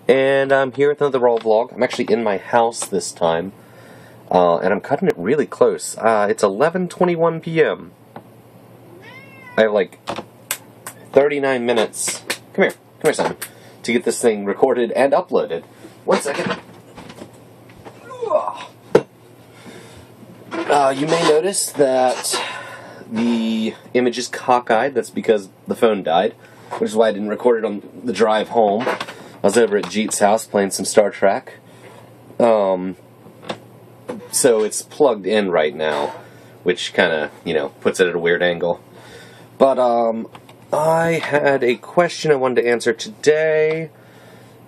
And I'm here with another Raw vlog. I'm actually in my house this time, and I'm cutting it really close. It's 11:21 p.m. I have like 39 minutes. Come here, Simon, to get this thing recorded and uploaded. 1 second. You may notice that the image is cockeyed. That's because the phone died, which is why I didn't record it on the drive home. I was over at Jeet's house playing some Star Trek. So it's plugged in right now, which kind of, puts it at a weird angle. But, I had a question I wanted to answer today.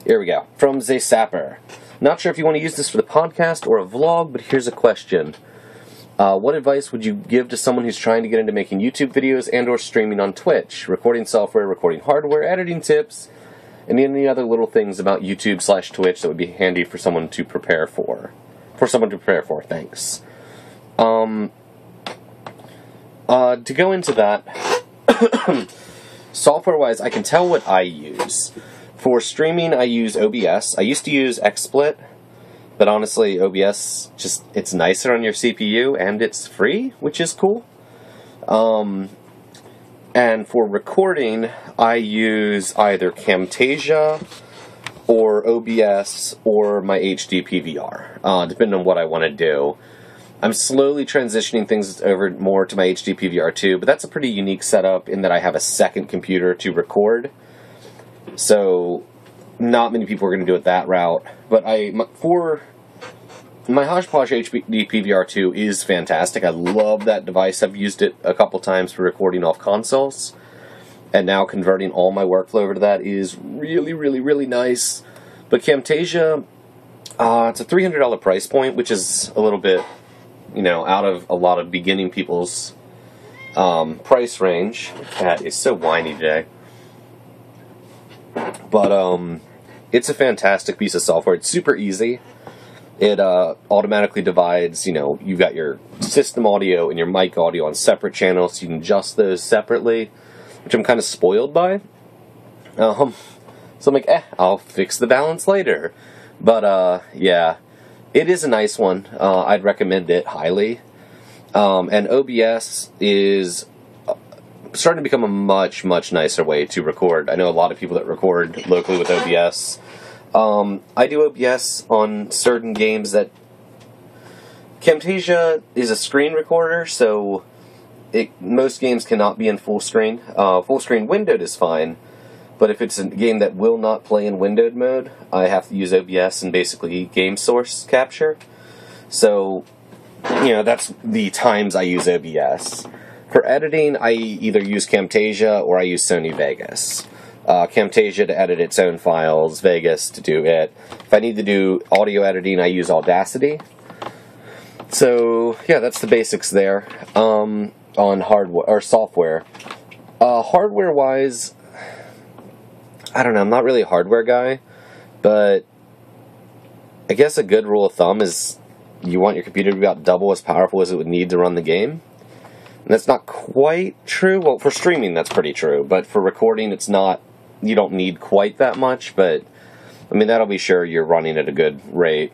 Here we go. From Zaysapper. Not sure if you want to use this for the podcast or a vlog, but here's a question. What advice would you give to someone who's trying to get into making YouTube videos and or streaming on Twitch? Recording software, recording hardware, editing tips, and any other little things about YouTube/Twitch that would be handy for someone to prepare for. Thanks. To go into that, software-wise, I can tell what I use. For streaming, I use OBS. I used to use XSplit, but honestly, OBS, it's nicer on your CPU, and it's free, which is cool. And for recording, I use either Camtasia or OBS or my HD PVR, depending on what I want to do. I'm slowly transitioning things over more to my HD PVR too, but that's a pretty unique setup in that I have a second computer to record. So, not many people are going to do it that route. But for my Hodgepodge HD PVR 2 is fantastic. I love that device. I've used it a couple times for recording off consoles. And now converting all my workflow over to that is really, really, really nice. But Camtasia, it's a $300 price point, which is a little bit, out of a lot of beginning people's price range. Cat is so whiny today. But it's a fantastic piece of software. It's super easy. It automatically divides, you've got your system audio and your mic audio on separate channels, so you can adjust those separately, which I'm kind of spoiled by. So I'm like, I'll fix the balance later. But, yeah, it is a nice one. I'd recommend it highly. And OBS is starting to become a much, much nicer way to record. I know a lot of people that record locally with OBS. I do OBS on certain games that... Camtasia is a screen recorder, so most games cannot be in full screen. Full screen windowed is fine, but if it's a game that will not play in windowed mode, I have to use OBS and basically game source capture. So, that's the times I use OBS. For editing, I either use Camtasia or I use Sony Vegas. Camtasia to edit its own files, Vegas to do it. If I need to do audio editing, I use Audacity. So, yeah, that's the basics there on hardware or software. Hardware-wise, I don't know, I'm not really a hardware guy, but I guess a good rule of thumb is you want your computer to be about double as powerful as it would need to run the game. And that's not quite true. Well, for streaming, that's pretty true. But for recording, it's not. You don't need quite that much. But, that'll be sure you're running at a good rate.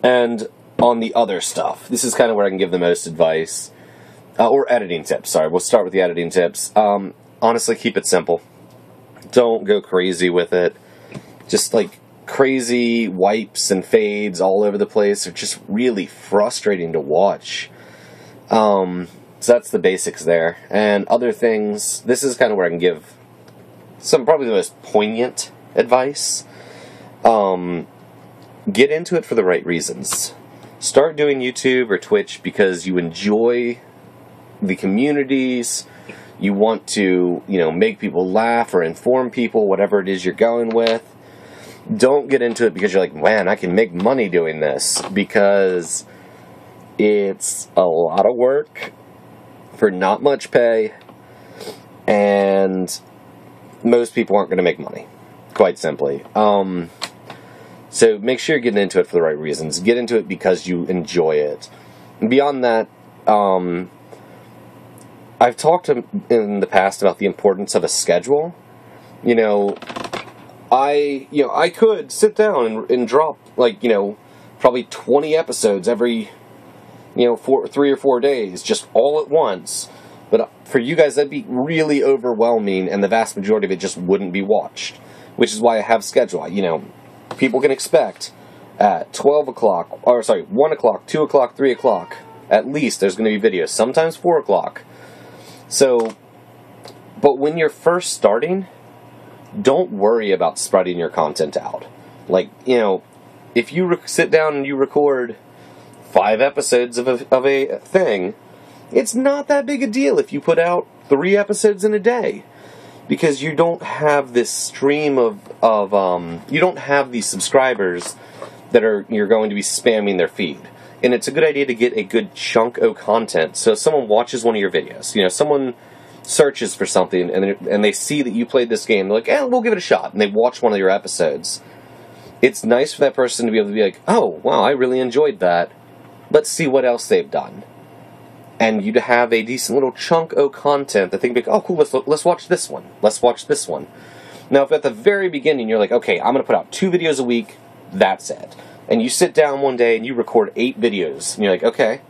And on the other stuff, this is kind of where I can give the most advice. Or editing tips. Sorry, we'll start with the editing tips. Honestly, keep it simple. Don't go crazy with it. Just, crazy wipes and fades all over the place are just really frustrating to watch. So that's the basics there. And other things, this is kind of where I can give probably the most poignant advice. Get into it for the right reasons. Start doing YouTube or Twitch because you enjoy the communities, you want to, make people laugh or inform people, whatever it is you're going with. Don't get into it because you're like, man, I can make money doing this, because it's a lot of work for not much pay, and most people aren't going to make money, quite simply. So make sure you're getting into it for the right reasons. Get into it because you enjoy it. And beyond that, I've talked in the past about the importance of a schedule. I could sit down and drop, like, probably 20 episodes every, 3 or 4 days, just all at once. But for you guys, that'd be really overwhelming, and the vast majority of it just wouldn't be watched. Which is why I have schedule. People can expect at 12 o'clock, 1 o'clock, 2 o'clock, 3 o'clock, at least there's going to be videos. Sometimes 4 o'clock. So, but when you're first starting, don't worry about spreading your content out. Like, if you sit down and you record 5 episodes of a thing, it's not that big a deal if you put out 3 episodes in a day. Because you don't have this stream of you don't have these subscribers that you're going to be spamming their feed. And it's a good idea to get a good chunk of content. So if someone watches one of your videos, someone searches for something and they see that you played this game, they're like, we'll give it a shot. And they watch one of your episodes. It's nice for that person to be able to be like, oh, wow, I really enjoyed that. Let's see what else they've done. And you'd have a decent little chunk of content that they can be like, oh, cool, let's watch this one. Let's watch this one. Now, if at the very beginning you're like, okay, I'm going to put out 2 videos a week, that's it. And you sit down one day and you record 8 videos. And you're like, okay,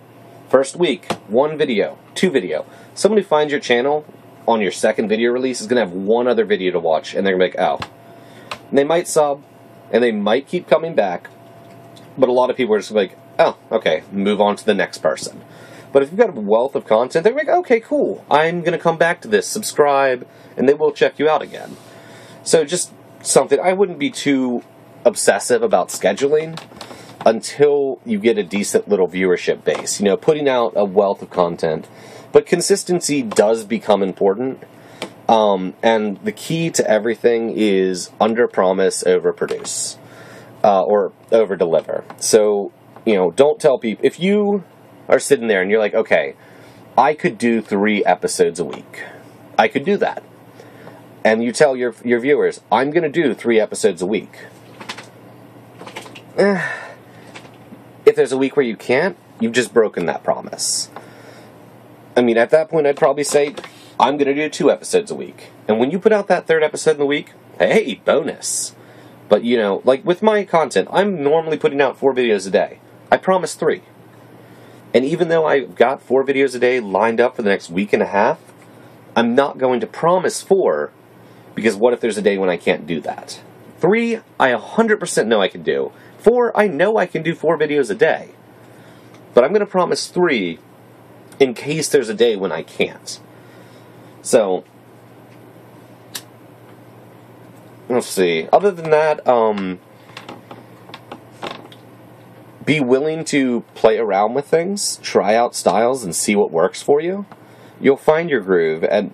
first week, 1 video, 2 video. Somebody finds your channel on your second video release is going to have 1 other video to watch. And they're going to be like, oh. And they might sub, and they might keep coming back. But a lot of people are just like, oh, okay, move on to the next person. But if you've got a wealth of content, they're like, okay, cool, I'm going to come back to this, subscribe, and they will check you out again. So just something, I wouldn't be too obsessive about scheduling until you get a decent little viewership base. Putting out a wealth of content. But consistency does become important. And the key to everything is under-promise, over-produce. Or over-deliver. So, don't tell people, if you are sitting there and you're like, okay, I could do 3 episodes a week. I could do that. And you tell your viewers, I'm going to do 3 episodes a week. If there's a week where you can't, you've just broken that promise. I mean, at that point, I'd probably say, I'm going to do 2 episodes a week. And when you put out that 3rd episode in the week, hey, bonus. But, like with my content, I'm normally putting out 4 videos a day. I promise 3. And even though I've got 4 videos a day lined up for the next week and a half, I'm not going to promise 4, because what if there's a day when I can't do that? 3, I 100% know I can do. 4, I know I can do 4 videos a day. But I'm going to promise 3 in case there's a day when I can't. So, let's see. Other than that, be willing to play around with things, try out styles, and see what works for you. You'll find your groove. And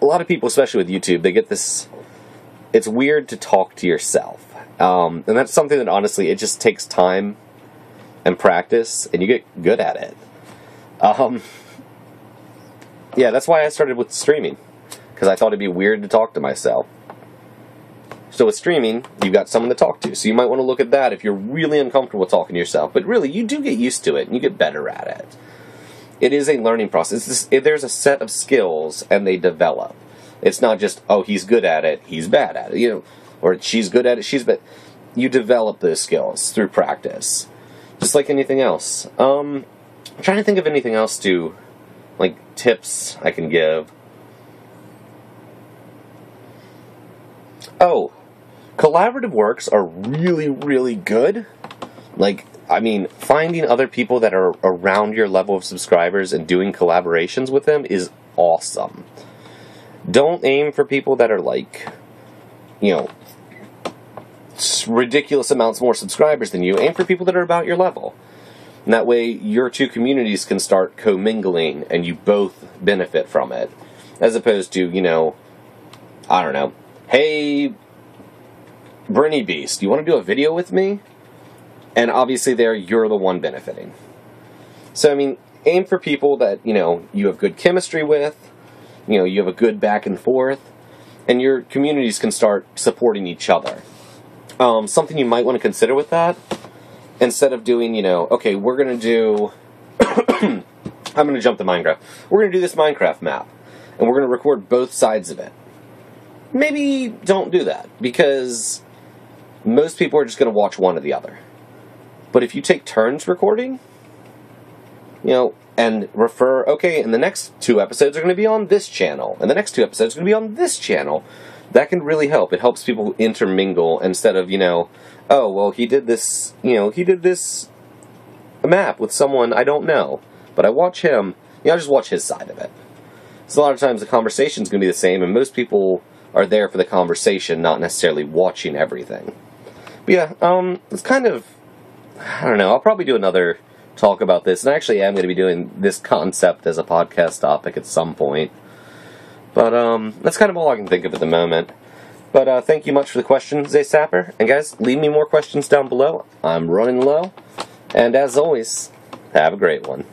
a lot of people, especially with YouTube, they get this, it's weird to talk to yourself. And that's something that, honestly, it just takes time and practice, and you get good at it. Yeah, that's why I started with streaming, because I thought it'd be weird to talk to myself. So with streaming, you've got someone to talk to. So you might want to look at that if you're really uncomfortable talking to yourself. But really, you do get used to it, and you get better at it. It is a learning process. There's a set of skills, and they develop. It's not just, oh, he's good at it, he's bad at it. Or she's good at it, she's bad. You develop those skills through practice. Just like anything else. I'm trying to think of anything else to, like, tips I can give. Oh, collaborative works are really, really good. Like, I mean, finding other people that are around your level of subscribers and doing collaborations with them is awesome. Don't aim for people that are like, ridiculous amounts more subscribers than you. Aim for people that are about your level. And that way, your 2 communities can start commingling, and you both benefit from it. As opposed to, I don't know, hey, Brinny Beast, you want to do a video with me? And obviously there, you're the one benefiting. So, I mean, aim for people that, you have good chemistry with, you have a good back and forth, and your communities can start supporting each other. Something you might want to consider with that, instead of doing, okay, we're going to do, I'm going to jump to Minecraft. We're going to do this Minecraft map, and we're going to record both sides of it. maybe don't do that, because most people are just going to watch one or the other. But if you take turns recording, and refer, okay, and the next 2 episodes are going to be on this channel, and the next 2 episodes are going to be on this channel, that can really help. It helps people intermingle instead of, oh, well, he did this map with someone I don't know, but I watch him, I just watch his side of it. So a lot of times the conversation's going to be the same, and most people are there for the conversation, not necessarily watching everything. But yeah, it's kind of, I don't know, I'll probably do another talk about this, and I actually am going to be doing this concept as a podcast topic at some point. But that's kind of all I can think of at the moment. But thank you much for the question, Zay Sapper. And guys, leave me more questions down below. I'm running low. And as always, have a great one.